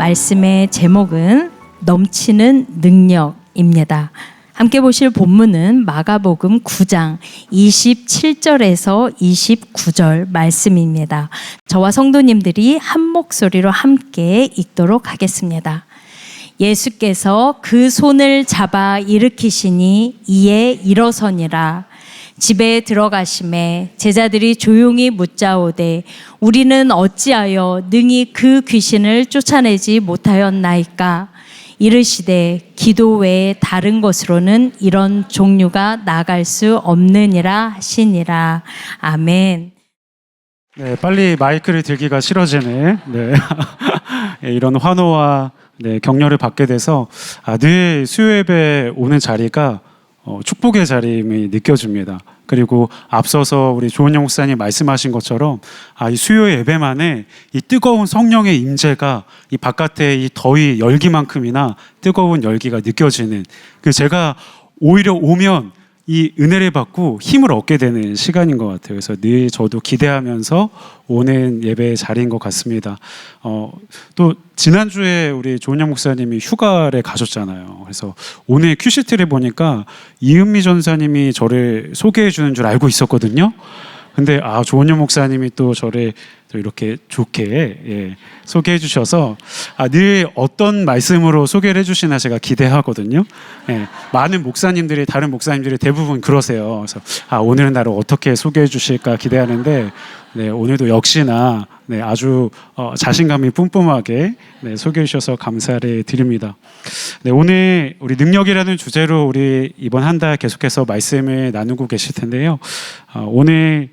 말씀의 제목은 넘치는 능력입니다. 함께 보실 본문은 마가복음 9장 27절에서 29절 말씀입니다. 저와 성도님들이 한 목소리로 함께 읽도록 하겠습니다. 예수께서 그 손을 잡아 일으키시니 이에 일어서니라. 집에 들어가심에 제자들이 조용히 묻자오되 우리는 어찌하여 능히 그 귀신을 쫓아내지 못하였나이까? 이르시되 기도 외에 다른 것으로는 이런 종류가 나갈 수 없느니라 하시니라. 아멘. 네, 빨리 마이크를 들기가 싫어지네. 네. 이런 환호와 격려를 받게 돼서 늘 수요 예배 오는 자리가 축복의 자리임이 느껴집니다. 그리고 앞서서 우리 조은영 목사님 말씀하신 것처럼 이 수요 예배만에 이 뜨거운 성령의 임재가 이 바깥에 이 더위 열기만큼이나 뜨거운 열기가 느껴지는, 제가 오히려 오면 이 은혜를 받고 힘을 얻게 되는 시간인 것 같아요. 그래서 늘 저도 기대하면서 오는 예배의 자리인 것 같습니다. 또 지난주에 우리 조은영 목사님이 휴가를 가셨잖아요. 그래서 오늘 큐시트를 보니까 이은미 전사님이 저를 소개해 주는 줄 알고 있었거든요. 근데 조은영 목사님이 또 저를 또 이렇게 좋게 소개해 주셔서 늘 어떤 말씀으로 소개를 해 주시나 제가 기대하거든요. 많은 목사님들이, 다른 목사님들이 대부분 그러세요. 그래서 오늘은 나를 어떻게 소개해 주실까 기대하는데 오늘도 역시나 아주 자신감이 뿜뿜하게 소개해 주셔서 감사를 드립니다. 오늘 우리 능력이라는 주제로 우리 이번 한 달 계속해서 말씀을 나누고 계실 텐데요. 오늘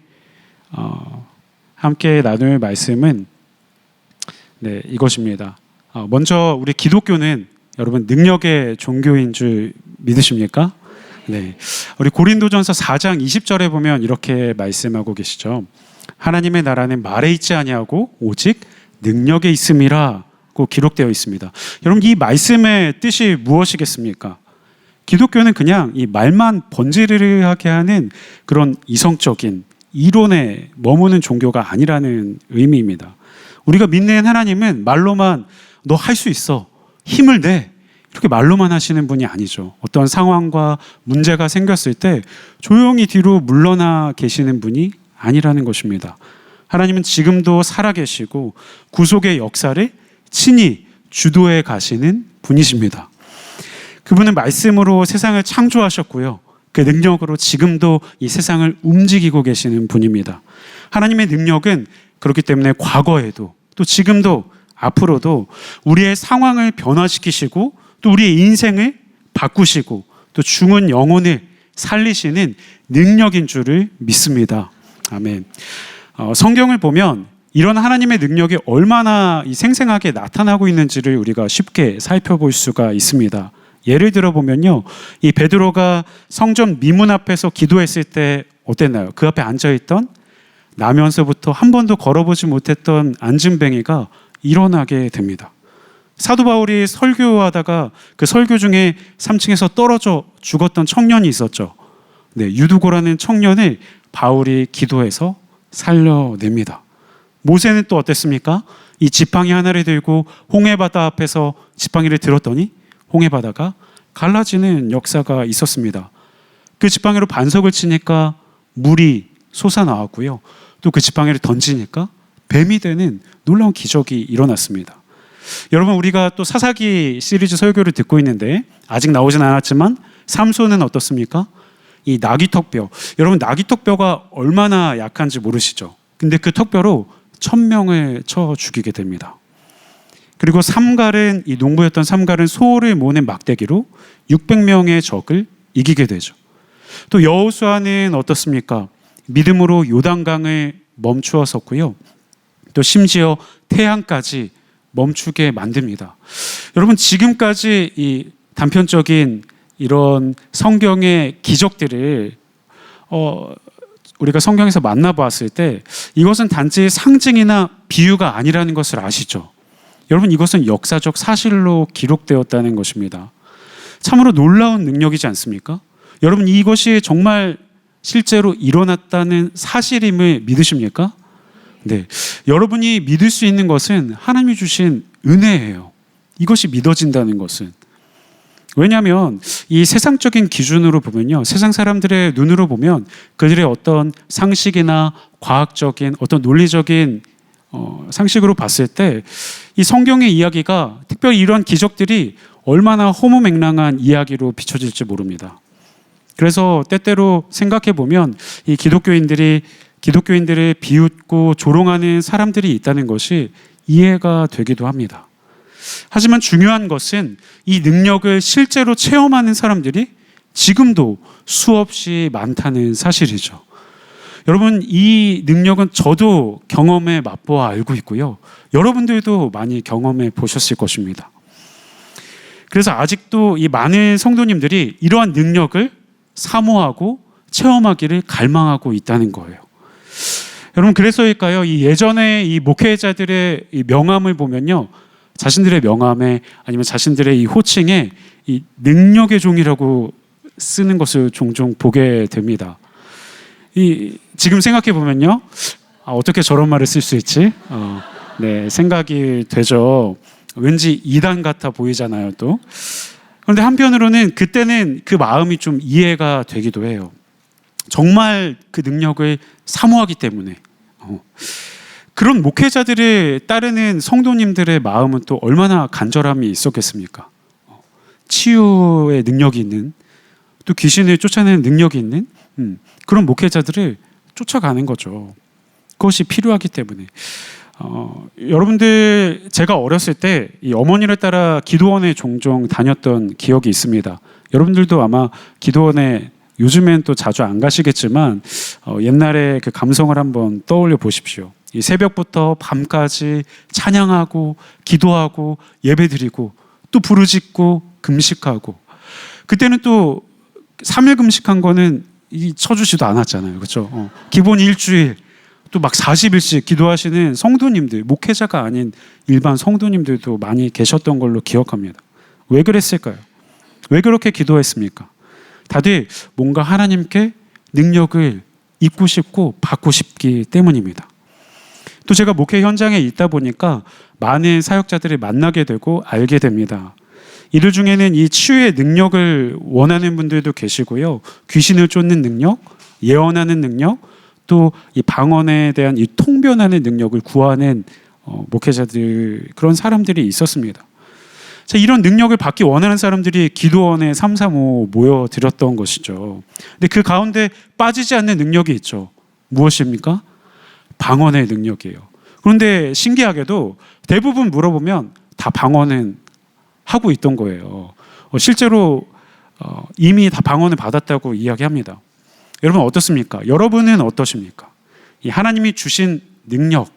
함께 나눌 말씀은 이것입니다. 먼저 우리 기독교는 여러분 능력의 종교인 줄 믿으십니까? 우리 고린도전서 4장 20절에 보면 이렇게 말씀하고 계시죠. 하나님의 나라는 말에 있지 아니하고 오직 능력에 있음이라고 기록되어 있습니다. 여러분, 이 말씀의 뜻이 무엇이겠습니까? 기독교는 그냥 이 말만 번지르르하게 하는 그런 이성적인 이론에 머무는 종교가 아니라는 의미입니다. 우리가 믿는 하나님은 말로만 너 할 수 있어, 힘을 내, 이렇게 말로만 하시는 분이 아니죠. 어떤 상황과 문제가 생겼을 때 조용히 뒤로 물러나 계시는 분이 아니라는 것입니다. 하나님은 지금도 살아계시고 구속의 역사를 친히 주도해 가시는 분이십니다. 그분은 말씀으로 세상을 창조하셨고요. 그 능력으로 지금도 이 세상을 움직이고 계시는 분입니다. 하나님의 능력은 그렇기 때문에 과거에도 또 지금도 앞으로도 우리의 상황을 변화시키시고 또 우리의 인생을 바꾸시고 또 죽은 영혼을 살리시는 능력인 줄을 믿습니다. 아멘. 성경을 보면 이런 하나님의 능력이 얼마나 생생하게 나타나고 있는지를 우리가 쉽게 살펴볼 수가 있습니다. 예를 들어 보면요, 이 베드로가 성전 미문 앞에서 기도했을 때 어땠나요? 그 앞에 앉아있던 나면서부터 한 번도 걸어보지 못했던 안진뱅이가 일어나게 됩니다. 사도 바울이 설교하다가 그 설교 중에 3층에서 떨어져 죽었던 청년이 있었죠. 유두고라는 청년을 바울이 기도해서 살려냅니다. 모세는 또 어땠습니까? 이 지팡이 하나를 들고 홍해바다 앞에서 지팡이를 들었더니 홍해바다가 갈라지는 역사가 있었습니다. 그 지팡이로 반석을 치니까 물이 솟아나왔고요. 또 그 지팡이를 던지니까 뱀이 되는 놀라운 기적이 일어났습니다. 여러분, 우리가 또 사사기 시리즈 설교를 듣고 있는데 아직 나오진 않았지만 삼손은 어떻습니까? 이 나귀턱뼈. 여러분, 나귀턱뼈가 얼마나 약한지 모르시죠? 근데 그 턱뼈로 1000명을 쳐 죽이게 됩니다. 그리고 삼갈은, 이 농부였던 삼갈은 소를 모는 막대기로 600명의 적을 이기게 되죠. 또 여호수아는 어떻습니까? 믿음으로 요단강을 멈추었었고요. 또 심지어 태양까지 멈추게 만듭니다. 여러분, 지금까지 이 단편적인 이런 성경의 기적들을 우리가 성경에서 만나보았을 때 이것은 단지 상징이나 비유가 아니라는 것을 아시죠? 여러분, 이것은 역사적 사실로 기록되었다는 것입니다. 참으로 놀라운 능력이지 않습니까? 여러분, 이것이 정말 실제로 일어났다는 사실임을 믿으십니까? 네, 여러분이 믿을 수 있는 것은 하나님이 주신 은혜예요. 이것이 믿어진다는 것은. 왜냐하면 이 세상적인 기준으로 보면요, 세상 사람들의 눈으로 보면 그들의 어떤 상식이나 과학적인 어떤 논리적인 상식으로 봤을 때 이 성경의 이야기가, 특별히 이러한 기적들이 얼마나 허무맹랑한 이야기로 비춰질지 모릅니다. 그래서 때때로 생각해 보면 이 기독교인들을 비웃고 조롱하는 사람들이 있다는 것이 이해가 되기도 합니다. 하지만 중요한 것은 이 능력을 실제로 체험하는 사람들이 지금도 수없이 많다는 사실이죠. 여러분, 이 능력은 저도 경험해 맛보아 알고 있고요, 여러분들도 많이 경험해 보셨을 것입니다. 그래서 아직도 이 많은 성도님들이 이러한 능력을 사모하고 체험하기를 갈망하고 있다는 거예요. 여러분, 그래서일까요? 이 예전에 이 목회자들의 이 명함을 보면요, 자신들의 명함에 아니면 자신들의 이 호칭에 이 능력의 종이라고 쓰는 것을 종종 보게 됩니다. 지금 생각해 보면요, 어떻게 저런 말을 쓸 수 있지? 네, 생각이 되죠. 왠지 이단 같아 보이잖아요, 또. 그런데 한편으로는 그때는 그 마음이 좀 이해가 되기도 해요. 정말 그 능력을 사모하기 때문에. 그런 목회자들을 따르는 성도님들의 마음은 또 얼마나 간절함이 있었겠습니까? 치유의 능력이 있는, 또 귀신을 쫓아내는 능력이 있는 그런 목회자들을 쫓아가는 거죠. 그것이 필요하기 때문에. 여러분들, 제가 어렸을 때 이 어머니를 따라 기도원에 종종 다녔던 기억이 있습니다. 여러분들도 아마 기도원에 요즘엔 또 자주 안 가시겠지만 옛날에 그 감성을 한번 떠올려 보십시오. 이 새벽부터 밤까지 찬양하고 기도하고 예배드리고 또 부르짖고 금식하고, 그때는 또 3일 금식한 거는 쳐주지도 않았잖아요, 그렇죠? 기본 일주일, 또 막 40일씩 기도하시는 성도님들, 목회자가 아닌 일반 성도님들도 많이 계셨던 걸로 기억합니다. 왜 그랬을까요? 왜 그렇게 기도했습니까? 다들 뭔가 하나님께 능력을 입고 싶고 받고 싶기 때문입니다. 또 제가 목회 현장에 있다 보니까 많은 사역자들을 만나게 되고 알게 됩니다. 이들 중에는 이 치유의 능력을 원하는 분들도 계시고요, 귀신을 쫓는 능력, 예언하는 능력, 또 이 방언에 대한 이 통변하는 능력을 구하는 목회자들, 그런 사람들이 있었습니다. 자, 이런 능력을 받기 원하는 사람들이 기도원에 335 모여들었던 것이죠. 근데 그 가운데 빠지지 않는 능력이 있죠. 무엇입니까? 방언의 능력이에요. 그런데 신기하게도 대부분 물어보면 다 방언은 하고 있던 거예요. 실제로 이미 다 방언을 받았다고 이야기합니다. 여러분 어떻습니까? 여러분은 어떠십니까? 이 하나님이 주신 능력,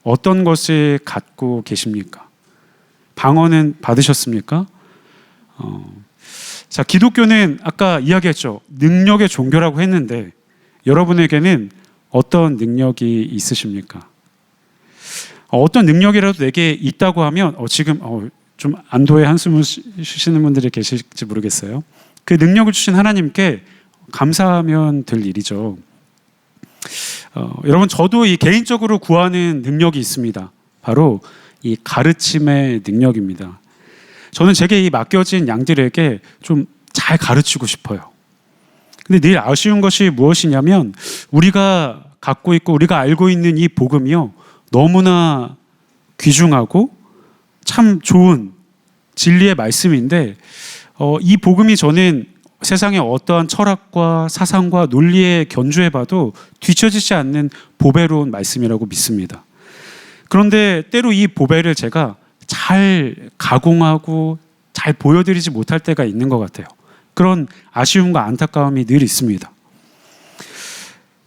어떤 것을 갖고 계십니까? 방언은 받으셨습니까? 자, 기독교는 아까 이야기했죠. 능력의 종교라고 했는데 여러분에게는 어떤 능력이 있으십니까? 어떤 능력이라도 내게 있다고 하면 지금 좀 안도의 한숨을 쉬시는 분들이 계실지 모르겠어요. 그 능력을 주신 하나님께 감사하면 될 일이죠. 여러분, 저도 이 개인적으로 구하는 능력이 있습니다. 바로 이 가르침의 능력입니다. 저는 제게 이 맡겨진 양들에게 좀 잘 가르치고 싶어요. 근데 늘 아쉬운 것이 무엇이냐면 우리가 갖고 있고 우리가 알고 있는 이 복음이요, 너무나 귀중하고 참 좋은 진리의 말씀인데 이 복음이 저는 세상의 어떠한 철학과 사상과 논리에 견주해봐도 뒤처지지 않는 보배로운 말씀이라고 믿습니다. 그런데 때로 이 보배를 제가 잘 가공하고 잘 보여드리지 못할 때가 있는 것 같아요. 그런 아쉬움과 안타까움이 늘 있습니다.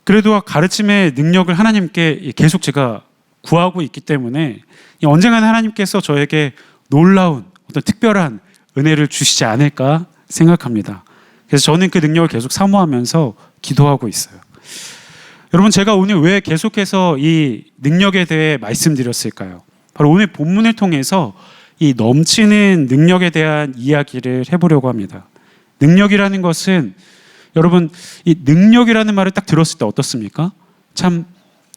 그래도 가르침의 능력을 하나님께 계속 제가 구하고 있기 때문에 언젠가는 하나님께서 저에게 놀라운 어떤 특별한 은혜를 주시지 않을까 생각합니다. 그래서 저는 그 능력을 계속 사모하면서 기도하고 있어요. 여러분, 제가 오늘 왜 계속해서 이 능력에 대해 말씀드렸을까요? 바로 오늘 본문을 통해서 이 넘치는 능력에 대한 이야기를 해보려고 합니다. 능력이라는 것은, 여러분, 이 능력이라는 말을 딱 들었을 때 어떻습니까? 참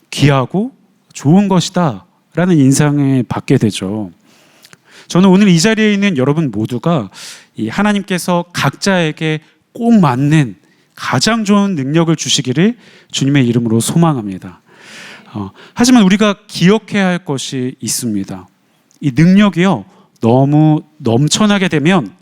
귀하고 좋은 것이다 라는 인상을 받게 되죠. 저는 오늘 이 자리에 있는 여러분 모두가 이 하나님께서 각자에게 꼭 맞는 가장 좋은 능력을 주시기를 주님의 이름으로 소망합니다. 하지만 우리가 기억해야 할 것이 있습니다. 이 능력이요, 너무 넘쳐나게 되면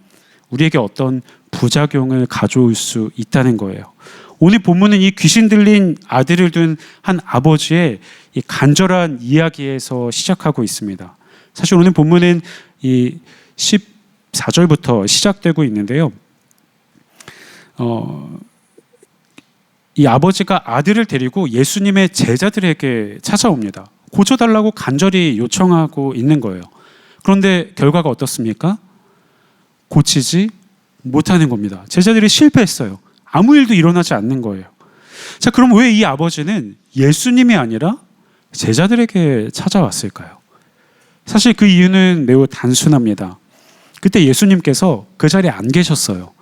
우리에게 어떤 부작용을 가져올 수 있다는 거예요. 오늘 본문은 이 귀신 들린 아들을 둔 한 아버지의 이 간절한 이야기에서 시작하고 있습니다. 사실 오늘 본문은 이 14절부터 시작되고 있는데요. 이 아버지가 아들을 데리고 예수님의 제자들에게 찾아옵니다. 고쳐달라고 간절히 요청하고 있는 거예요. 그런데 결과가 어떻습니까? 고치지 못하는 겁니다. 제자들이 실패했어요. 아무 일도 일어나지 않는 거예요. 자, 그럼 왜 이 아버지는 예수님이 아니라 제자들에게 찾아왔을까요? 사실 그 이유는 매우 단순합니다. 그때 예수님께서 그 자리에 안 계셨어요.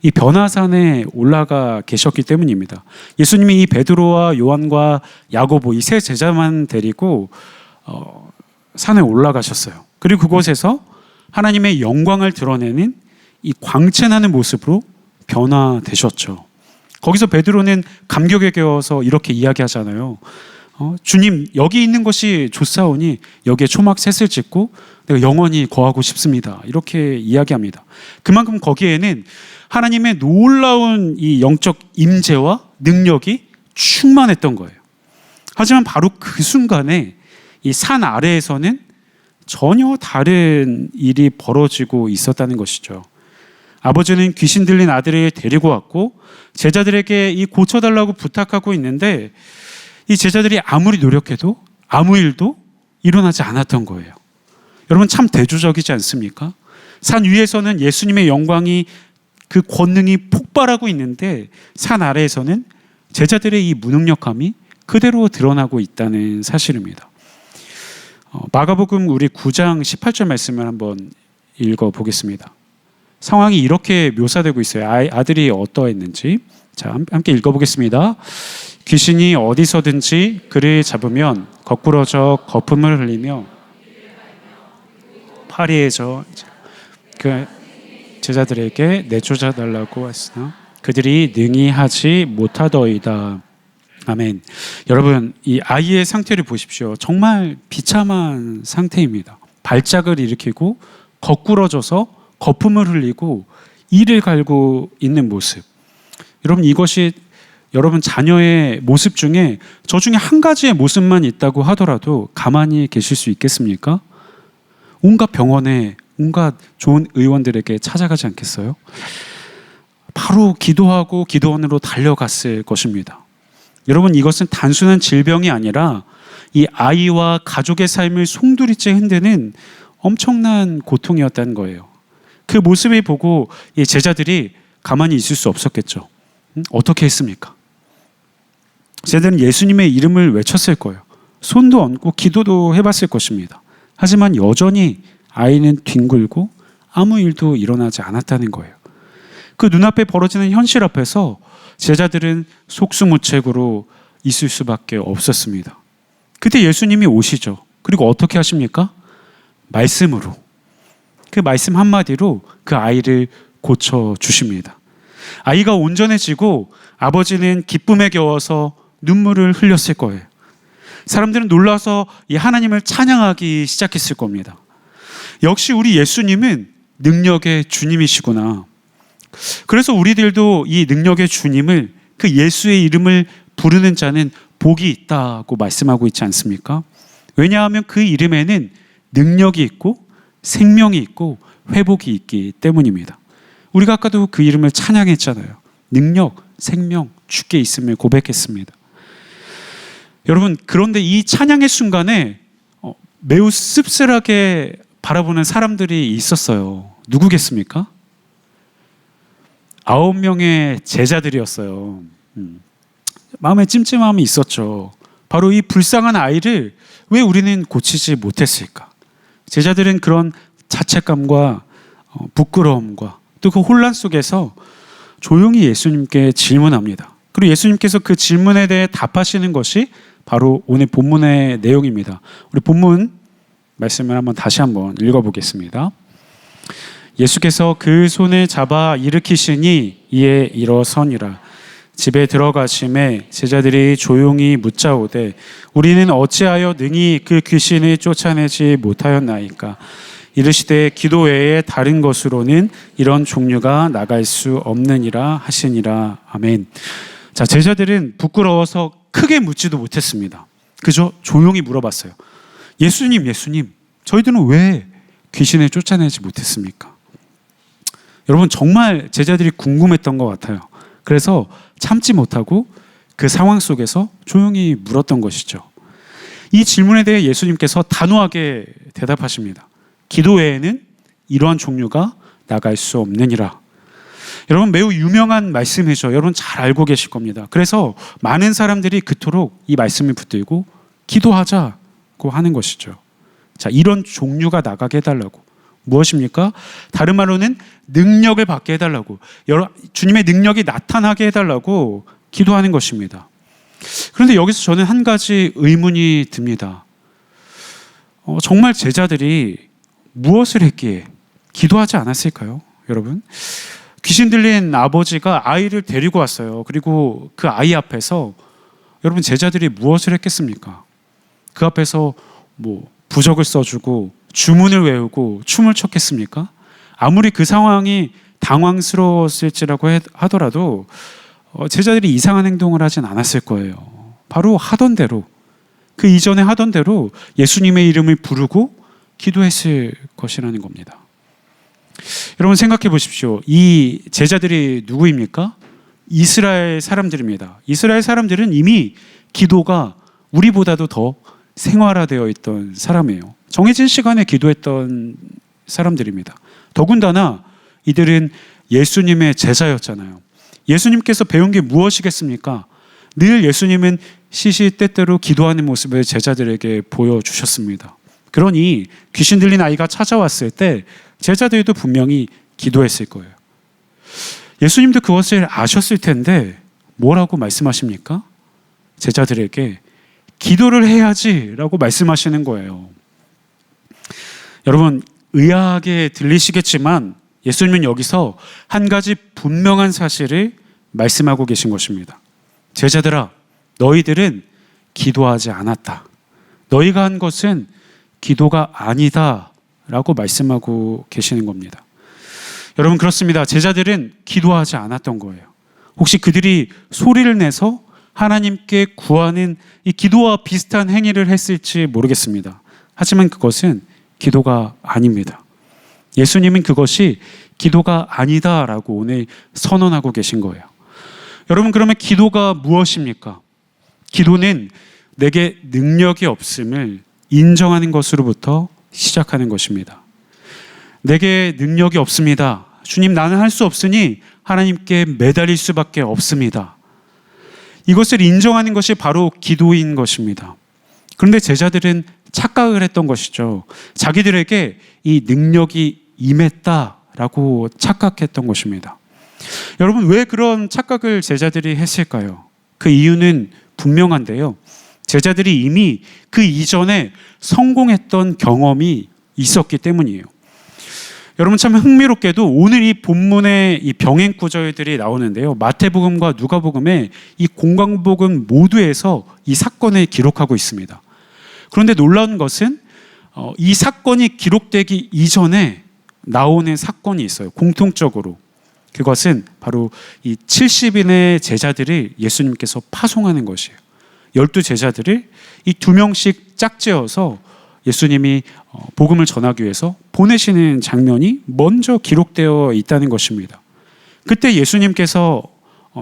이 변화산에 올라가 계셨기 때문입니다. 예수님이 이 베드로와 요한과 야고보 이 세 제자만 데리고 산에 올라가셨어요. 그리고 그곳에서 하나님의 영광을 드러내는 이 광채나는 모습으로 변화되셨죠. 거기서 베드로는 감격에 겨워서 이렇게 이야기하잖아요. 주님, 여기 있는 것이 좋사오니 여기에 초막 셋을 짓고 내가 영원히 거하고 싶습니다. 이렇게 이야기합니다. 그만큼 거기에는 하나님의 놀라운 이 영적 임재와 능력이 충만했던 거예요. 하지만 바로 그 순간에 이 산 아래에서는 전혀 다른 일이 벌어지고 있었다는 것이죠. 아버지는 귀신 들린 아들을 데리고 왔고 제자들에게 이 고쳐달라고 부탁하고 있는데 이 제자들이 아무리 노력해도 아무 일도 일어나지 않았던 거예요. 여러분, 참 대조적이지 않습니까? 산 위에서는 예수님의 영광이, 그 권능이 폭발하고 있는데 산 아래에서는 제자들의 이 무능력함이 그대로 드러나고 있다는 사실입니다. 마가복음 우리 9장 18절 말씀을 한번 읽어보겠습니다. 상황이 이렇게 묘사되고 있어요. 아들이 어떠했는지. 자, 함께 읽어보겠습니다. 귀신이 어디서든지 그를 잡으면 거꾸러져 거품을 흘리며 파리해져 그 제자들에게 내쫓아달라고 했으나 그들이 능히 하지 못하더이다. 아멘. 여러분, 이 아이의 상태를 보십시오. 정말 비참한 상태입니다. 발작을 일으키고 거꾸러져서 거품을 흘리고 이를 갈고 있는 모습. 여러분, 이것이 여러분 자녀의 모습 중에 저 중에 한 가지의 모습만 있다고 하더라도 가만히 계실 수 있겠습니까? 온갖 병원에 온갖 좋은 의원들에게 찾아가지 않겠어요? 바로 기도하고 기도원으로 달려갔을 것입니다. 여러분, 이것은 단순한 질병이 아니라 이 아이와 가족의 삶을 송두리째 흔드는 엄청난 고통이었다는 거예요. 그 모습을 보고 이 제자들이 가만히 있을 수 없었겠죠. 어떻게 했습니까? 제자들은 예수님의 이름을 외쳤을 거예요. 손도 얹고 기도도 해봤을 것입니다. 하지만 여전히 아이는 뒹굴고 아무 일도 일어나지 않았다는 거예요. 그 눈앞에 벌어지는 현실 앞에서 제자들은 속수무책으로 있을 수밖에 없었습니다. 그때 예수님이 오시죠. 그리고 어떻게 하십니까? 말씀으로. 그 말씀 한마디로 그 아이를 고쳐주십니다. 아이가 온전해지고 아버지는 기쁨에 겨워서 눈물을 흘렸을 거예요. 사람들은 놀라서 이 하나님을 찬양하기 시작했을 겁니다. 역시 우리 예수님은 능력의 주님이시구나. 그래서 우리들도 이 능력의 주님을, 그 예수의 이름을 부르는 자는 복이 있다고 말씀하고 있지 않습니까? 왜냐하면 그 이름에는 능력이 있고 생명이 있고 회복이 있기 때문입니다. 우리가 아까도 그 이름을 찬양했잖아요. 능력, 생명, 주께 있음을 고백했습니다. 여러분, 그런데 이 찬양의 순간에 매우 씁쓸하게 바라보는 사람들이 있었어요. 누구겠습니까? 9명의 제자들이었어요. 마음에 찜찜함이 있었죠. 바로 이 불쌍한 아이를 왜 우리는 고치지 못했을까? 제자들은 그런 자책감과 부끄러움과 또 그 혼란 속에서 조용히 예수님께 질문합니다. 그리고 예수님께서 그 질문에 대해 답하시는 것이 바로 오늘 본문의 내용입니다. 우리 본문 말씀을 다시 한번 읽어보겠습니다. 예수께서 그 손을 잡아 일으키시니 이에 일어서니라. 집에 들어가심에 제자들이 조용히 묻자오되 우리는 어찌하여 능히 그 귀신을 쫓아내지 못하였나이까. 이르시되 기도 외에 다른 것으로는 이런 종류가 나갈 수 없느니라 하시니라. 아멘. 자, 제자들은 부끄러워서 크게 묻지도 못했습니다. 그저 조용히 물어봤어요. 예수님, 저희들은 왜 귀신을 쫓아내지 못했습니까? 여러분, 정말 제자들이 궁금했던 것 같아요. 그래서 참지 못하고 그 상황 속에서 조용히 물었던 것이죠. 이 질문에 대해 예수님께서 단호하게 대답하십니다. 기도 외에는 이러한 종류가 나갈 수 없느니라. 여러분, 매우 유명한 말씀이죠. 여러분 잘 알고 계실 겁니다. 그래서 많은 사람들이 그토록 이 말씀을 붙들고 기도하자고 하는 것이죠. 자, 이런 종류가 나가게 해달라고. 무엇입니까? 다른 말로는 능력을 받게 해달라고, 주님의 능력이 나타나게 해달라고 기도하는 것입니다. 그런데 여기서 저는 한 가지 의문이 듭니다. 정말 제자들이 무엇을 했기에 기도하지 않았을까요? 여러분, 귀신 들린 아버지가 아이를 데리고 왔어요. 그리고 그 아이 앞에서 여러분, 제자들이 무엇을 했겠습니까? 그 앞에서 부적을 써주고 주문을 외우고 춤을 췄겠습니까? 아무리 그 상황이 당황스러웠을지라고 하더라도 제자들이 이상한 행동을 하진 않았을 거예요. 바로 하던 대로, 그 이전에 하던 대로 예수님의 이름을 부르고 기도했을 것이라는 겁니다. 여러분, 생각해 보십시오. 이 제자들이 누구입니까? 이스라엘 사람들입니다. 이스라엘 사람들은 이미 기도가 우리보다도 더 생활화되어 있던 사람이에요. 정해진 시간에 기도했던 사람들입니다. 더군다나 이들은 예수님의 제자였잖아요. 예수님께서 배운 게 무엇이겠습니까? 늘 예수님은 시시때때로 기도하는 모습을 제자들에게 보여주셨습니다. 그러니 귀신 들린 아이가 찾아왔을 때 제자들도 분명히 기도했을 거예요. 예수님도 그것을 아셨을 텐데 뭐라고 말씀하십니까? 제자들에게 기도를 해야지라고 말씀하시는 거예요. 여러분, 의아하게 들리시겠지만 예수님은 여기서 한 가지 분명한 사실을 말씀하고 계신 것입니다. 제자들아, 너희들은 기도하지 않았다. 너희가 한 것은 기도가 아니다 라고 말씀하고 계시는 겁니다. 여러분, 그렇습니다. 제자들은 기도하지 않았던 거예요. 혹시 그들이 소리를 내서 하나님께 구하는 이 기도와 비슷한 행위를 했을지 모르겠습니다. 하지만 그것은 기도가 아닙니다. 예수님은 그것이 기도가 아니다라고 오늘 선언하고 계신 거예요. 여러분, 그러면 기도가 무엇입니까? 기도는 내게 능력이 없음을 인정하는 것으로부터 시작하는 것입니다. 내게 능력이 없습니다. 주님, 나는 할 수 없으니 하나님께 매달릴 수밖에 없습니다. 이것을 인정하는 것이 바로 기도인 것입니다. 그런데 제자들은 착각을 했던 것이죠. 자기들에게 이 능력이 임했다라고 착각했던 것입니다. 여러분, 왜 그런 착각을 제자들이 했을까요? 그 이유는 분명한데요. 제자들이 이미 그 이전에 성공했던 경험이 있었기 때문이에요. 여러분, 참 흥미롭게도 오늘 이 본문의 이 병행 구절들이 나오는데요. 마태복음과 누가복음에 이 공강복음 모두에서 이 사건을 기록하고 있습니다. 그런데 놀라운 것은 이 사건이 기록되기 이전에 나오는 사건이 있어요. 공통적으로. 그것은 바로 이 70인의 제자들을 예수님께서 파송하는 것이에요. 12제자들을 이 2명씩 짝지어서 예수님이 복음을 전하기 위해서 보내시는 장면이 먼저 기록되어 있다는 것입니다. 그때 예수님께서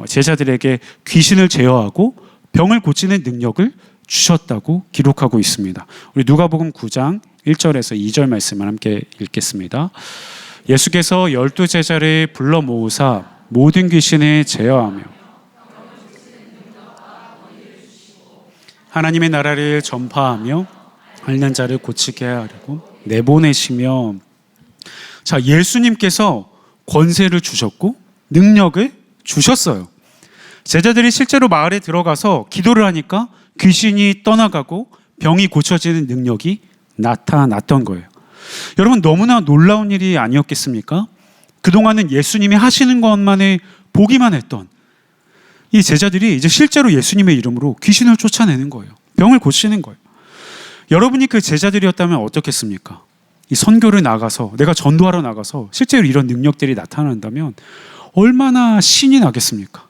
제자들에게 귀신을 제어하고 병을 고치는 능력을 주셨다고 기록하고 있습니다. 우리 누가복음 9장 1절에서 2절 말씀을 함께 읽겠습니다. 예수께서 12제자를 불러 모으사 모든 귀신을 제어하며 하나님의 나라를 전파하며 앓는 자를 고치게 하려고 내보내시며. 자, 예수님께서 권세를 주셨고 능력을 주셨어요. 제자들이 실제로 마을에 들어가서 기도를 하니까 귀신이 떠나가고 병이 고쳐지는 능력이 나타났던 거예요. 여러분, 너무나 놀라운 일이 아니었겠습니까? 그동안은 예수님이 하시는 것만에 보기만 했던 이 제자들이 이제 실제로 예수님의 이름으로 귀신을 쫓아내는 거예요. 병을 고치는 거예요. 여러분이 그 제자들이었다면 어떻겠습니까? 이 선교를 나가서, 내가 전도하러 나가서 실제로 이런 능력들이 나타난다면 얼마나 신이 나겠습니까?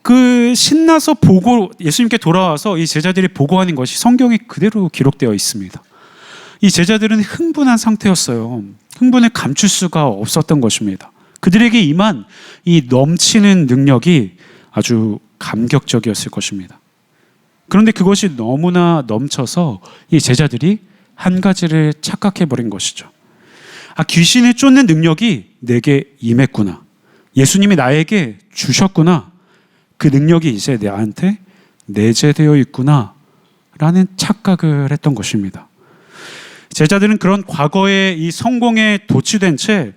그 신나서 예수님께 돌아와서 이 제자들이 보고하는 것이 성경에 그대로 기록되어 있습니다. 이 제자들은 흥분한 상태였어요. 흥분을 감출 수가 없었던 것입니다. 그들에게 임한 이 넘치는 능력이 아주 감격적이었을 것입니다. 그런데 그것이 너무나 넘쳐서 이 제자들이 한 가지를 착각해버린 것이죠. 귀신을 쫓는 능력이 내게 임했구나. 예수님이 나에게 주셨구나. 그 능력이 이제 나한테 내재되어 있구나 라는 착각을 했던 것입니다. 제자들은 그런 과거의 이 성공에 도취된 채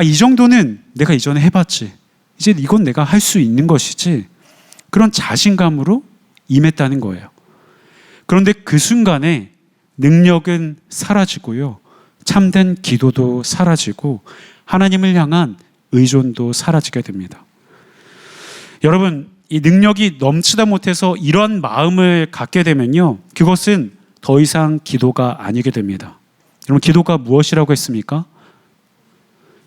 이 정도는 내가 이전에 해봤지, 이제 이건 내가 할 수 있는 것이지, 그런 자신감으로 임했다는 거예요. 그런데 그 순간에 능력은 사라지고요, 참된 기도도 사라지고 하나님을 향한 의존도 사라지게 됩니다. 여러분, 이 능력이 넘치다 못해서 이런 마음을 갖게 되면요, 그것은 더 이상 기도가 아니게 됩니다. 여러분, 기도가 무엇이라고 했습니까?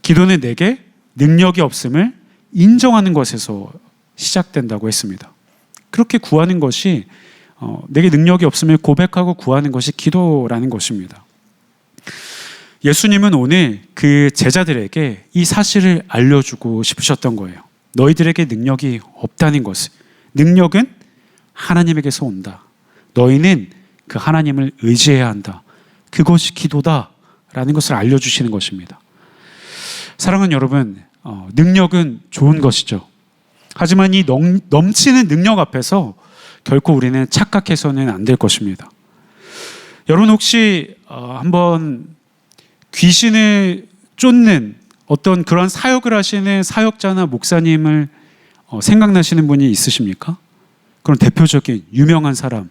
기도는 내게 능력이 없음을 인정하는 것에서 시작된다고 했습니다. 그렇게 구하는 것이 내게 능력이 없음을 고백하고 구하는 것이 기도라는 것입니다. 예수님은 오늘 그 제자들에게 이 사실을 알려주고 싶으셨던 거예요. 너희들에게 능력이 없다는 것을. 능력은 하나님에게서 온다. 너희는 그 하나님을 의지해야 한다. 그것이 기도다라는 것을 알려주시는 것입니다. 사랑하는 여러분, 능력은 좋은 것이죠. 하지만 이 넘치는 능력 앞에서 결코 우리는 착각해서는 안 될 것입니다. 여러분, 혹시 한번 귀신을 쫓는 어떤 그런 사역을 하시는 사역자나 목사님을 생각나시는 분이 있으십니까? 그런 대표적인 유명한 사람.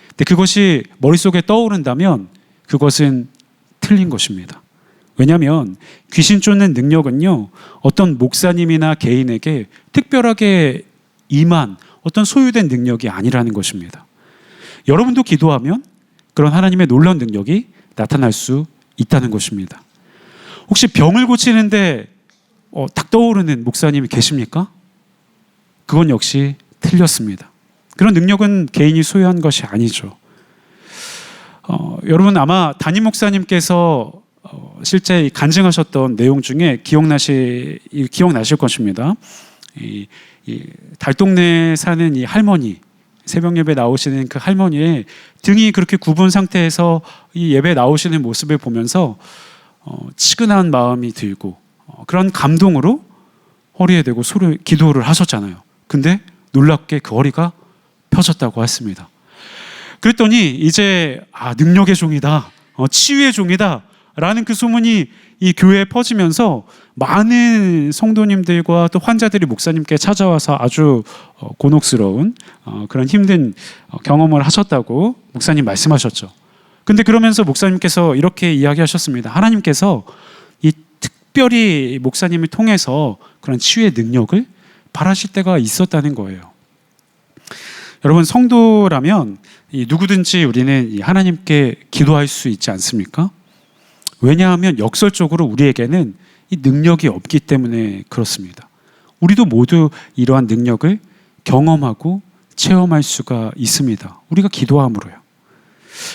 근데 그것이 머릿속에 떠오른다면 그것은 틀린 것입니다. 왜냐하면 귀신 쫓는 능력은요, 어떤 목사님이나 개인에게 특별하게 임한 어떤 소유된 능력이 아니라는 것입니다. 여러분도 기도하면 그런 하나님의 놀라운 능력이 나타날 수 있다는 것입니다. 혹시 병을 고치는데 딱 떠오르는 목사님이 계십니까? 그건 역시 틀렸습니다. 그런 능력은 개인이 소유한 것이 아니죠. 여러분, 아마 담임 목사님께서 실제 간증하셨던 내용 중에 기억나실 것입니다. 이 달동네에 사는 이 할머니, 새벽 예배 나오시는 그 할머니의 등이 그렇게 굽은 상태에서 이 예배 나오시는 모습을 보면서 치근한 마음이 들고 그런 감동으로 허리에 대고 기도를 하셨잖아요. 근데 놀랍게 그 허리가 펴졌다고 했습니다. 그랬더니 이제 능력의 종이다, 치유의 종이다 라는 그 소문이 이 교회에 퍼지면서 많은 성도님들과 또 환자들이 목사님께 찾아와서 아주 곤혹스러운 그런 힘든 경험을 하셨다고 목사님 말씀하셨죠. 근데 그러면서 목사님께서 이렇게 이야기하셨습니다. 하나님께서 이 특별히 목사님을 통해서 그런 치유의 능력을 바라실 때가 있었다는 거예요. 여러분, 성도라면 누구든지 우리는 이 하나님께 기도할 수 있지 않습니까? 왜냐하면 역설적으로 우리에게는 이 능력이 없기 때문에 그렇습니다. 우리도 모두 이러한 능력을 경험하고 체험할 수가 있습니다. 우리가 기도함으로요.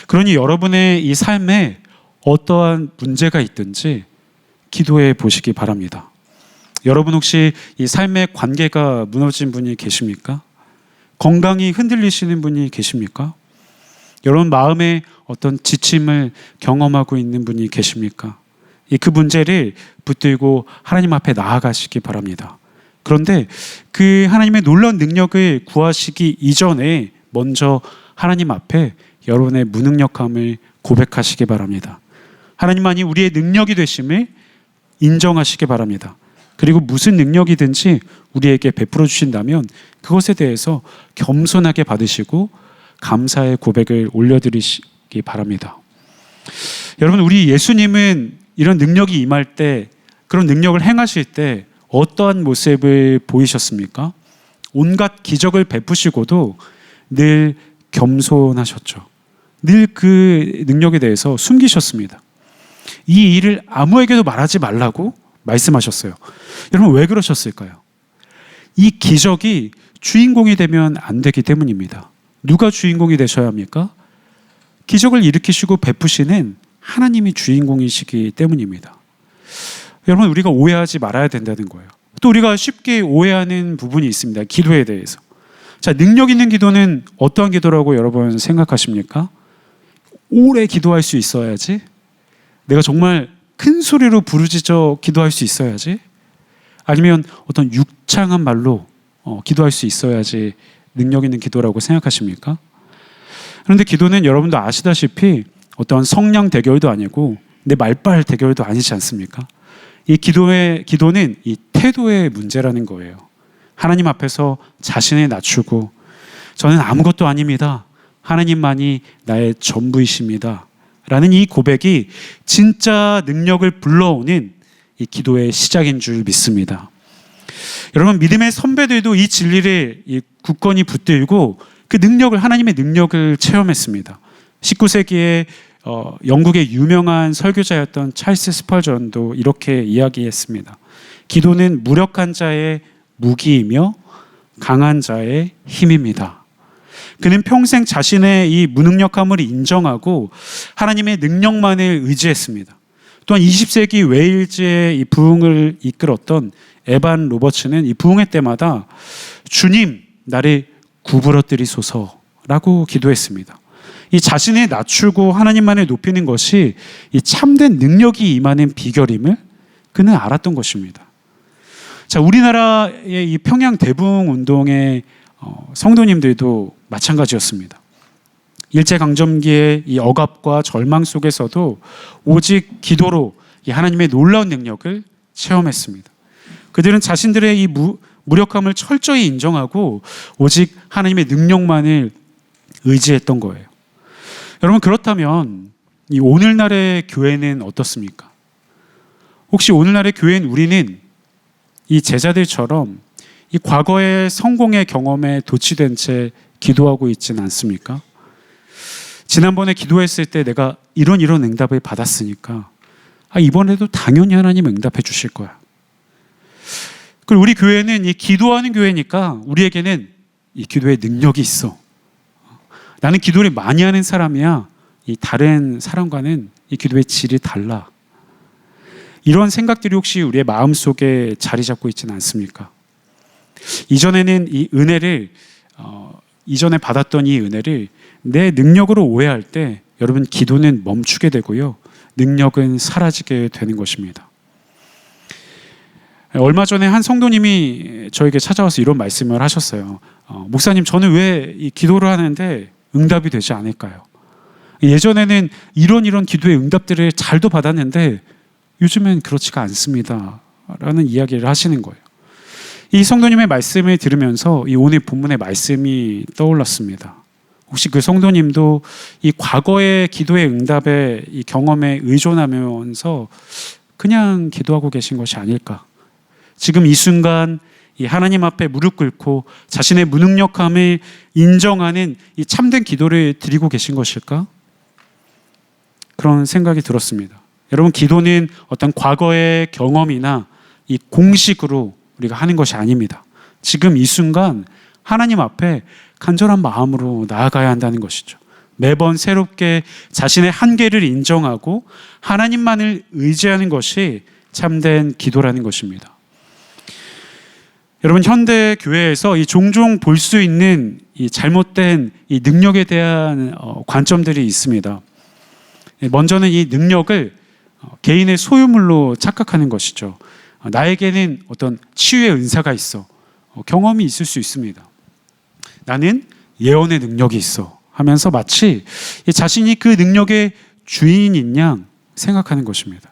그러니 여러분의 이 삶에 어떠한 문제가 있든지 기도해 보시기 바랍니다. 여러분, 혹시 이 삶의 관계가 무너진 분이 계십니까? 건강이 흔들리시는 분이 계십니까? 여러분, 마음에 어떤 지침을 경험하고 있는 분이 계십니까? 그 문제를 붙들고 하나님 앞에 나아가시기 바랍니다. 그런데 그 하나님의 놀라운 능력을 구하시기 이전에 먼저 하나님 앞에 여러분의 무능력함을 고백하시기 바랍니다. 하나님만이 우리의 능력이 되심을 인정하시기 바랍니다. 그리고 무슨 능력이든지 우리에게 베풀어 주신다면 그것에 대해서 겸손하게 받으시고 감사의 고백을 올려드리시기 바랍니다. 여러분, 우리 예수님은 이런 능력이 임할 때, 그런 능력을 행하실 때 어떠한 모습을 보이셨습니까? 온갖 기적을 베푸시고도 늘 겸손하셨죠. 늘 그 능력에 대해서 숨기셨습니다. 이 일을 아무에게도 말하지 말라고 말씀하셨어요. 여러분, 왜 그러셨을까요? 이 기적이 주인공이 되면 안 되기 때문입니다. 누가 주인공이 되셔야 합니까? 기적을 일으키시고 베푸시는 하나님이 주인공이시기 때문입니다. 여러분, 우리가 오해하지 말아야 된다는 거예요. 또 우리가 쉽게 오해하는 부분이 있습니다. 기도에 대해서. 자, 능력 있는 기도는 어떠한 기도라고 여러분 생각하십니까? 오래 기도할 수 있어야지. 내가 정말 큰 소리로 부르짖어 기도할 수 있어야지. 아니면 어떤 유창한 말로 기도할 수 있어야지 능력 있는 기도라고 생각하십니까? 그런데 기도는 여러분도 아시다시피 어떤 성량 대결도 아니고 내 말빨 대결도 아니지 않습니까? 이 기도는 이 태도의 문제라는 거예요. 하나님 앞에서 자신을 낮추고 저는 아무것도 아닙니다. 하나님만이 나의 전부이십니다. 라는 이 고백이 진짜 능력을 불러오는 이 기도의 시작인 줄 믿습니다. 여러분, 믿음의 선배들도 이 진리를 굳건히 붙들고 그 능력을, 하나님의 능력을 체험했습니다. 19세기에 영국의 유명한 설교자였던 찰스 스펄전도 이렇게 이야기했습니다. 기도는 무력한 자의 무기이며 강한 자의 힘입니다. 그는 평생 자신의 이 무능력함을 인정하고 하나님의 능력만을 의지했습니다. 또한 20세기 웨일즈의 이 부흥을 이끌었던 에반 로버츠는 이 부흥회 때마다 주님, 나를 구부러뜨리소서라고 기도했습니다. 이 자신을 낮추고 하나님만을 높이는 것이 이 참된 능력이 임하는 비결임을 그는 알았던 것입니다. 자, 우리나라의 이 평양 대부흥 운동의 성도님들도 마찬가지였습니다. 일제강점기의 이 억압과 절망 속에서도 오직 기도로 이 하나님의 놀라운 능력을 체험했습니다. 그들은 자신들의 이 무력함을 철저히 인정하고 오직 하나님의 능력만을 의지했던 거예요. 여러분, 그렇다면 이 오늘날의 교회는 어떻습니까? 혹시 오늘날의 교회는 우리는 이 제자들처럼 이 과거의 성공의 경험에 도취된 채 기도하고 있지는 않습니까? 지난번에 기도했을 때 내가 이런 응답을 받았으니까 이번에도 당연히 하나님 응답해 주실 거야. 그리고 우리 교회는 이 기도하는 교회니까 우리에게는 이 기도의 능력이 있어. 나는 기도를 많이 하는 사람이야. 이 다른 사람과는 이 기도의 질이 달라. 이런 생각들이 혹시 우리의 마음속에 자리 잡고 있지는 않습니까? 이전에는 이 은혜를 이전에 받았던 이 은혜를 내 능력으로 오해할 때 여러분, 기도는 멈추게 되고요, 능력은 사라지게 되는 것입니다. 얼마 전에 한 성도님이 저에게 찾아와서 이런 말씀을 하셨어요. 목사님, 저는 왜 이 기도를 하는데 응답이 되지 않을까요? 예전에는 이런 기도의 응답들을 잘도 받았는데 요즘엔 그렇지가 않습니다. 라는 이야기를 하시는 거예요. 이 성도님의 말씀을 들으면서 이 오늘 본문의 말씀이 떠올랐습니다. 혹시 그 성도님도 이 과거의 기도의 응답의 이 경험에 의존하면서 그냥 기도하고 계신 것이 아닐까? 지금 이 순간 이 하나님 앞에 무릎 꿇고 자신의 무능력함을 인정하는 이 참된 기도를 드리고 계신 것일까? 그런 생각이 들었습니다. 여러분, 기도는 어떤 과거의 경험이나 이 공식으로 우리가 하는 것이 아닙니다. 지금 이 순간 하나님 앞에 간절한 마음으로 나아가야 한다는 것이죠. 매번 새롭게 자신의 한계를 인정하고 하나님만을 의지하는 것이 참된 기도라는 것입니다. 여러분, 현대 교회에서 이 종종 볼 수 있는 이 잘못된 이 능력에 대한 관점들이 있습니다. 먼저는 이 능력을 개인의 소유물로 착각하는 것이죠. 나에게는 어떤 치유의 은사가 있어. 경험이 있을 수 있습니다. 나는 예언의 능력이 있어 하면서 마치 자신이 그 능력의 주인인 양 생각하는 것입니다.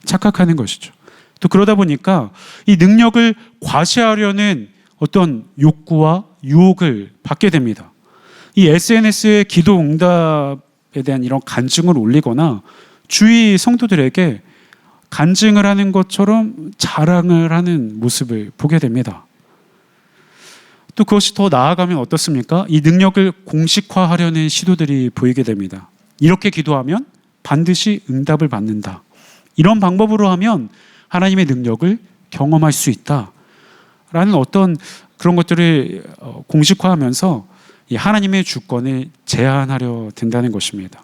착각하는 것이죠. 또 그러다 보니까 이 능력을 과시하려는 어떤 욕구와 유혹을 받게 됩니다. 이 SNS에 기도 응답에 대한 이런 간증을 올리거나 주위 성도들에게 간증을 하는 것처럼 자랑을 하는 모습을 보게 됩니다. 또 그것이 더 나아가면 어떻습니까? 이 능력을 공식화하려는 시도들이 보이게 됩니다. 이렇게 기도하면 반드시 응답을 받는다. 이런 방법으로 하면 하나님의 능력을 경험할 수 있다. 라는 어떤 그런 것들을 공식화하면서 이 하나님의 주권을 제한하려 든다는 것입니다.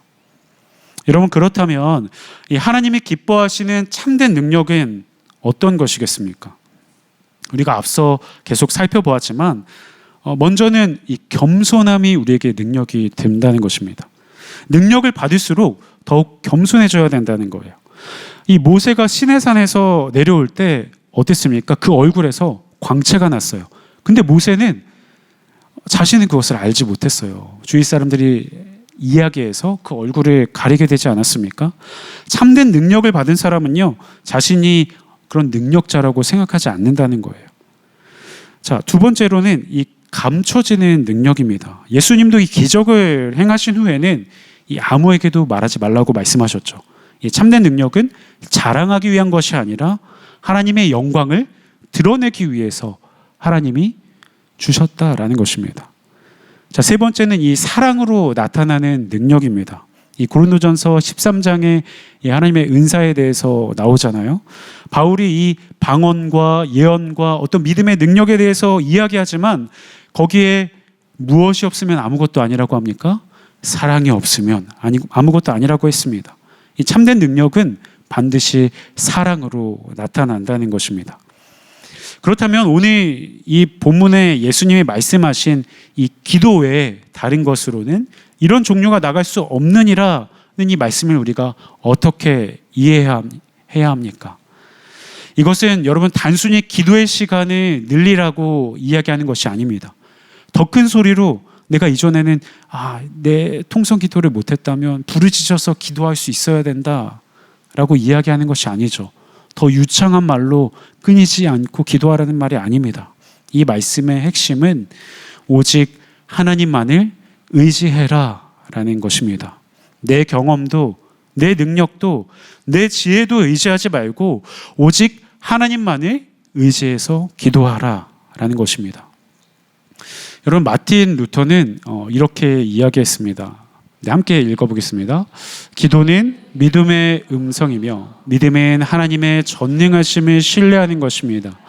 여러분, 그렇다면 이 하나님이 기뻐하시는 참된 능력은 어떤 것이겠습니까? 우리가 앞서 계속 살펴보았지만 먼저는 이 겸손함이 우리에게 능력이 된다는 것입니다. 능력을 받을수록 더욱 겸손해져야 된다는 거예요. 이 모세가 시내산에서 내려올 때 어땠습니까? 그 얼굴에서 광채가 났어요. 근데 모세는 자신은 그것을 알지 못했어요. 주위 사람들이 이야기해서 그 얼굴을 가리게 되지 않았습니까? 참된 능력을 받은 사람은요, 자신이 그런 능력자라고 생각하지 않는다는 거예요. 자, 두 번째로는 이 감춰지는 능력입니다. 예수님도 이 기적을 행하신 후에는 이 아무에게도 말하지 말라고 말씀하셨죠. 이 참된 능력은 자랑하기 위한 것이 아니라 하나님의 영광을 드러내기 위해서 하나님이 주셨다라는 것입니다. 자, 세 번째는 이 사랑으로 나타나는 능력입니다. 이 고린도전서 13장에 이 하나님의 은사에 대해서 나오잖아요. 바울이 이 방언과 예언과 어떤 믿음의 능력에 대해서 이야기하지만 거기에 무엇이 없으면 아무것도 아니라고 합니까? 사랑이 없으면 아무것도 아니라고 했습니다. 이 참된 능력은 반드시 사랑으로 나타난다는 것입니다. 그렇다면 오늘 이 본문에 예수님이 말씀하신 이 기도 외에 다른 것으로는 이런 종류가 나갈 수 없느니라는 이 말씀을 우리가 어떻게 이해해야 합니까? 이것은 여러분 단순히 기도의 시간을 늘리라고 이야기하는 것이 아닙니다. 더 큰 소리로 내가 이전에는 내 통성 기도를 못했다면 부르짖어서 기도할 수 있어야 된다라고 이야기하는 것이 아니죠. 더 유창한 말로 끊이지 않고 기도하라는 말이 아닙니다. 이 말씀의 핵심은 오직 하나님만을 의지해라 라는 것입니다. 내 경험도 내 능력도 내 지혜도 의지하지 말고 오직 하나님만을 의지해서 기도하라 라는 것입니다. 여러분, 마틴 루터는 이렇게 이야기했습니다. 네, 함께 읽어보겠습니다. 기도는 믿음의 음성이며 믿음은 하나님의 전능하심을 신뢰하는 것입니다.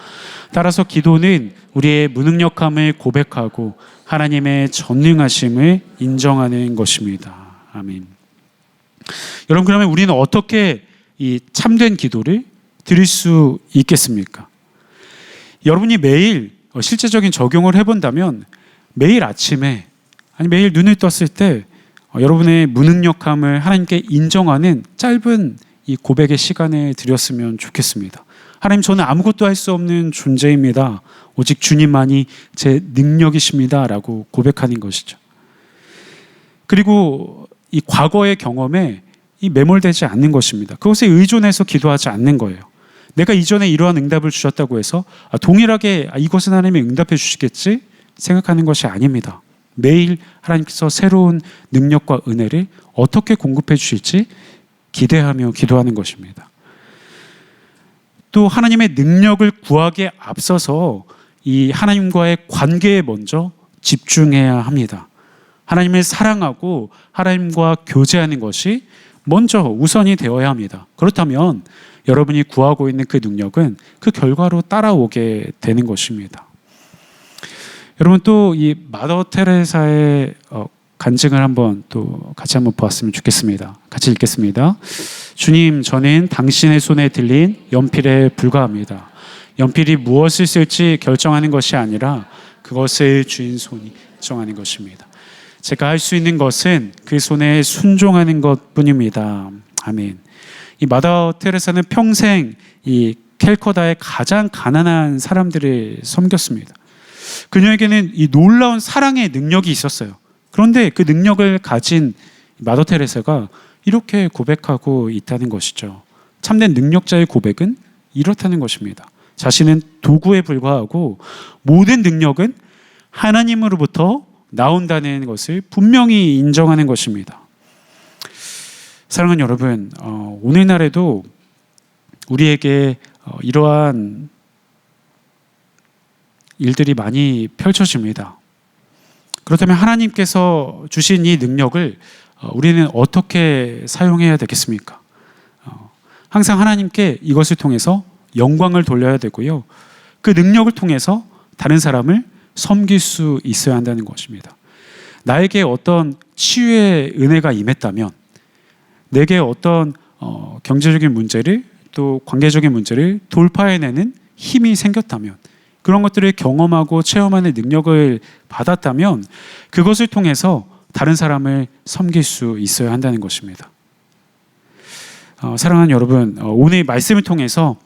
따라서 기도는 우리의 무능력함을 고백하고 하나님의 전능하심을 인정하는 것입니다. 아멘. 여러분, 그러면 우리는 어떻게 이 참된 기도를 드릴 수 있겠습니까? 여러분이 매일 실제적인 적용을 해본다면 매일 아침에 아니 매일 눈을 떴을 때 여러분의 무능력함을 하나님께 인정하는 짧은 이 고백의 시간을 드렸으면 좋겠습니다. 하나님, 저는 아무것도 할 수 없는 존재입니다. 오직 주님만이 제 능력이십니다. 라고 고백하는 것이죠. 그리고 이 과거의 경험에 이 매몰되지 않는 것입니다. 그것에 의존해서 기도하지 않는 거예요. 내가 이전에 이러한 응답을 주셨다고 해서 동일하게 이것은 하나님이 응답해 주시겠지 생각하는 것이 아닙니다. 매일 하나님께서 새로운 능력과 은혜를 어떻게 공급해 주실지 기대하며 기도하는 것입니다. 또 하나님의 능력을 구하기에 앞서서 이 하나님과의 관계에 먼저 집중해야 합니다. 하나님을 사랑하고 하나님과 교제하는 것이 먼저 우선이 되어야 합니다. 그렇다면 여러분이 구하고 있는 그 능력은 그 결과로 따라오게 되는 것입니다. 여러분, 또 이 마더 테레사의 간증을 같이 한번 보았으면 좋겠습니다. 같이 읽겠습니다. 주님, 저는 당신의 손에 들린 연필에 불과합니다. 연필이 무엇을 쓸지 결정하는 것이 아니라 그것을 주인 손이 정하는 것입니다. 제가 할 수 있는 것은 그 손에 순종하는 것뿐입니다. 아멘. 이 마더 테레사는 평생 이 캘커다의 가장 가난한 사람들을 섬겼습니다. 그녀에게는 이 놀라운 사랑의 능력이 있었어요. 그런데 그 능력을 가진 마더 테레사가 이렇게 고백하고 있다는 것이죠. 참된 능력자의 고백은 이렇다는 것입니다. 자신은 도구에 불과하고 모든 능력은 하나님으로부터 나온다는 것을 분명히 인정하는 것입니다. 사랑하는 여러분, 오늘날에도 우리에게 이러한 일들이 많이 펼쳐집니다. 그렇다면 하나님께서 주신 이 능력을 우리는 어떻게 사용해야 되겠습니까? 항상 하나님께 이것을 통해서 영광을 돌려야 되고요. 그 능력을 통해서 다른 사람을 섬길 수 있어야 한다는 것입니다. 나에게 어떤 치유의 은혜가 임했다면, 내게 어떤 경제적인 문제를 또 관계적인 문제를 돌파해내는 힘이 생겼다면, 그런 것들을 경험하고 체험하는 능력을 받았다면 그것을 통해서 다른 사람을 섬길 수 있어야 한다는 것입니다. 사랑하는 여러분, 오늘 말씀을 통해서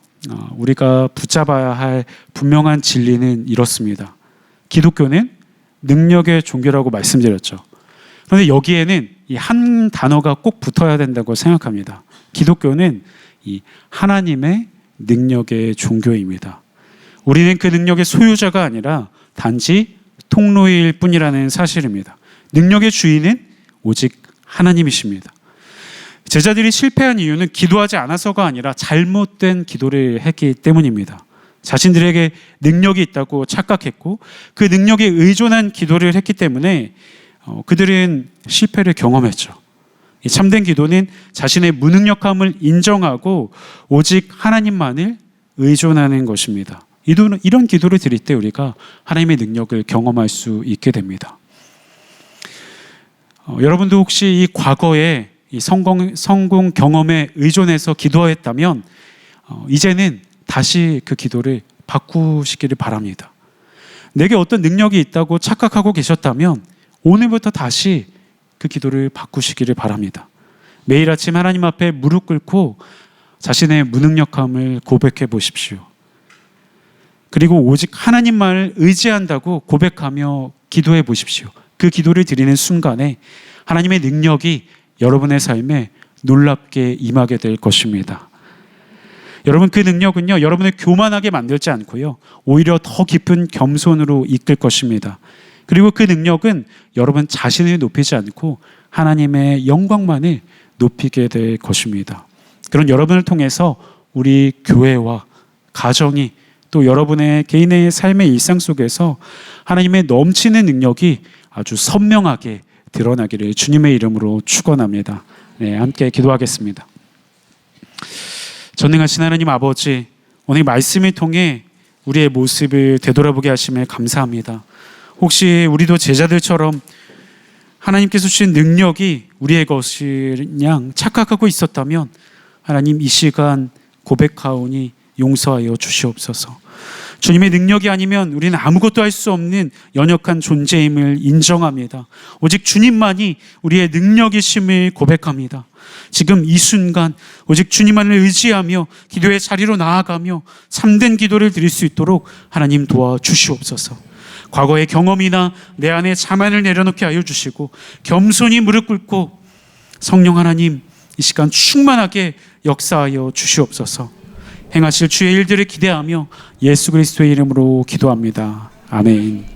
우리가 붙잡아야 할 분명한 진리는 이렇습니다. 기독교는 능력의 종교라고 말씀드렸죠. 그런데 여기에는 이 한 단어가 꼭 붙어야 된다고 생각합니다. 기독교는 이 하나님의 능력의 종교입니다. 우리는 그 능력의 소유자가 아니라 단지 통로일 뿐이라는 사실입니다. 능력의 주인은 오직 하나님이십니다. 제자들이 실패한 이유는 기도하지 않아서가 아니라 잘못된 기도를 했기 때문입니다. 자신들에게 능력이 있다고 착각했고 그 능력에 의존한 기도를 했기 때문에 그들은 실패를 경험했죠. 참된 기도는 자신의 무능력함을 인정하고 오직 하나님만을 의존하는 것입니다. 이런 기도를 드릴 때 우리가 하나님의 능력을 경험할 수 있게 됩니다. 여러분도 혹시 이 과거에 이 성공 경험에 의존해서 기도했다면 이제는 다시 그 기도를 바꾸시기를 바랍니다. 내게 어떤 능력이 있다고 착각하고 계셨다면 오늘부터 다시 그 기도를 바꾸시기를 바랍니다. 매일 아침 하나님 앞에 무릎 꿇고 자신의 무능력함을 고백해 보십시오. 그리고 오직 하나님만을 의지한다고 고백하며 기도해 보십시오. 그 기도를 드리는 순간에 하나님의 능력이 여러분의 삶에 놀랍게 임하게 될 것입니다. 여러분, 그 능력은요, 여러분을 교만하게 만들지 않고요, 오히려 더 깊은 겸손으로 이끌 것입니다. 그리고 그 능력은 여러분 자신을 높이지 않고 하나님의 영광만을 높이게 될 것입니다. 그런 여러분을 통해서 우리 교회와 가정이 또 여러분의 개인의 삶의 일상 속에서 하나님의 넘치는 능력이 아주 선명하게 드러나기를 주님의 이름으로 축원합니다. 네, 함께 기도하겠습니다. 전능하신 하나님 아버지, 오늘 말씀을 통해 우리의 모습을 되돌아보게 하심에 감사합니다. 혹시 우리도 제자들처럼 하나님께서 주신 능력이 우리의 것이냐 착각하고 있었다면 하나님 이 시간 고백하오니 용서하여 주시옵소서. 주님의 능력이 아니면 우리는 아무것도 할 수 없는 연약한 존재임을 인정합니다. 오직 주님만이 우리의 능력이심을 고백합니다. 지금 이 순간 오직 주님만을 의지하며 기도의 자리로 나아가며 참된 기도를 드릴 수 있도록 하나님 도와주시옵소서. 과거의 경험이나 내 안에 자만을 내려놓게 하여 주시고 겸손히 무릎 꿇고 성령 하나님 이 시간 충만하게 역사하여 주시옵소서. 행하실 주의 일들을 기대하며 예수 그리스도의 이름으로 기도합니다. 아멘.